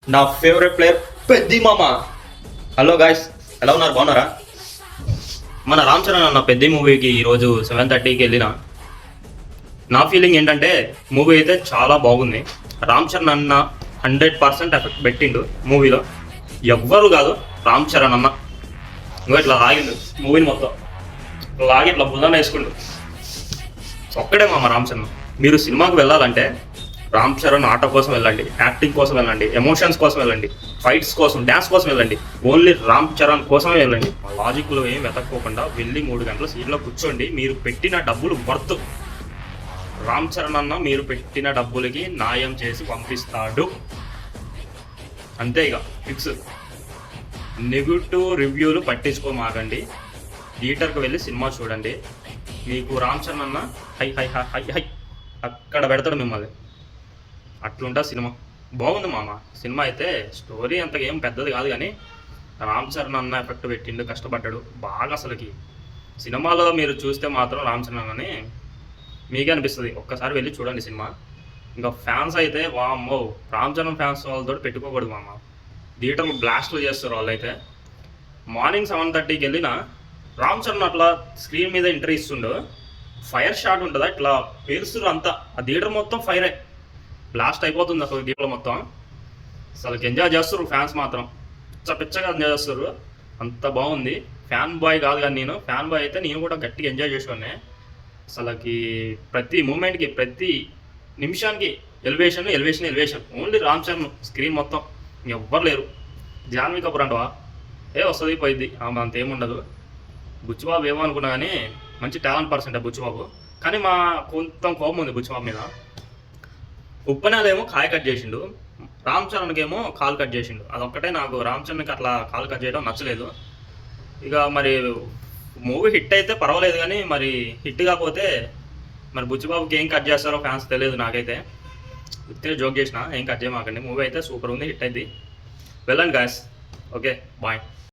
నా favourite player Peddi మామ. Hello guys, ఎలా ఉన్నారు? బాగున్నారా? మన రామ్ చరణ్ అన్న పెద్ది మూవీకి ఈరోజు 7:30కి వెళ్ళిన. నా ఫీలింగ్ ఏంటంటే మూవీ అయితే చాలా బాగుంది. రామ్ చరణ్ అన్న 100% ఎఫెక్ట్ పెట్టిండు మూవీలో. ఎవ్వరు కాదు, రామ్ చరణ్ అన్న ఇంకో ఇట్లా లాగిండు మూవీని మొత్తం. లాగి ఇట్లా బుధాన వేసుకుండు. ఒక్కడే మామ రామ్ చరణ్. మీరు సినిమాకి వెళ్ళాలంటే రామ్ చరణ్ ఆట కోసం వెళ్ళండి, యాక్టింగ్ కోసం వెళ్ళండి, ఎమోషన్స్ కోసం వెళ్ళండి, ఫైట్స్ కోసం, డ్యాన్స్ కోసం వెళ్ళండి. ఓన్లీ రామ్ చరణ్ కోసమే వెళ్ళండి. లాజిక్లో ఏం వెతక్కోకుండా వెళ్ళి 3 గంటల సీట్లో కూర్చోండి. మీరు పెట్టిన డబ్బులు వర్త్. రామ్ చరణ్ అన్న మీరు పెట్టిన డబ్బులకి న్యాయం చేసి పంపిస్తాడు. అంతే ఇక ఫిక్స్. నెగిటివ్ రివ్యూలు పట్టించుకోమాకండి. థియేటర్కి వెళ్ళి సినిమా చూడండి. మీకు రామ్ చరణ్ అన్న high high high high high అక్కడ పెడతాడు మిమ్మల్ని. అట్లుంటా సినిమా. బాగుంది మామ సినిమా అయితే. స్టోరీ అంతగా ఏం పెద్దది కాదు, కానీ రామ్ చరణ్ అన్న ఎఫెక్ట్ పెట్టిండు, కష్టపడ్డాడు బాగా. అసలుకి సినిమాలో మీరు చూస్తే మాత్రం రామ్ చరణ్ అన్నని మీకే అనిపిస్తుంది. ఒక్కసారి వెళ్ళి చూడండి సినిమా. ఇంకా ఫ్యాన్స్ అయితే వామ్మో, రామ్ చరణ్ ఫ్యాన్స్ వాళ్ళతో పెట్టుకోకూడదు మామ. థియేటర్లో బ్లాస్ట్లు చేస్తారు వాళ్ళైతే. మార్నింగ్ 7:30కి వెళ్ళిన రామ్ చరణ్ అట్లా స్క్రీన్ మీద ఎంట్రీ ఇస్తుండో, ఫైర్ షాట్ ఉంటుందా ఇట్లా పేలుస్తారు అంతా. ఆ థియేటర్ మొత్తం ఫైరే, బ్లాస్ట్ అయిపోతుంది అసలు థియేటర్ మొత్తం. అసలు ఎంజాయ్ చేస్తారు ఫ్యాన్స్ మాత్రం, పిచ్చగా ఎంజాయ్ చేస్తారు. అంత బాగుంది. ఫ్యాన్ బాయ్ కాదు కానీ నేను ఫ్యాన్ బాయ్ అయితే నేను కూడా గట్టిగా ఎంజాయ్ చేసేవాడిని. అసలుకి ప్రతి మూమెంట్కి, ప్రతి నిమిషానికి elevation elevation elevation. Only Ram Charan screen మొత్తం, ఎవ్వరు లేరు. జాన్వీ కపూర్ అంటవా వస్తుంది పోయిద్ది, ఆమె అంతేముండదు. బుచ్చిబాబు ఏమో అనుకున్నా కానీ మంచి టాలెంట్ పర్సెంట్ బుచ్చిబాబు. కానీ మా కొంత కోపం ఉంది బుచ్చిబాబు మీద. ఉప్పనాదేమో కాయ కట్ చేసిండు, రామ్ చరణ్కి ఏమో కాలు కట్ చేసిండు. అదొక్కటే నాకు రామ్ చరణ్కి అట్లా కాలు కట్ చేయడం నచ్చలేదు. ఇక మరి మూవీ హిట్ అయితే పర్వాలేదు, కానీ మరి హిట్ కాకపోతే మరి బుచ్చిబాబుకి ఏం కట్ చేస్తారో ఫ్యాన్స్ తెలియదు నాకైతే. ఇస్తే జోక్ చేసిన, ఏం కట్ చేయమాకండి. మూవీ అయితే సూపర్ ఉంది, హిట్ అయింది. వెళ్ళండి గాయస్. Okay bye.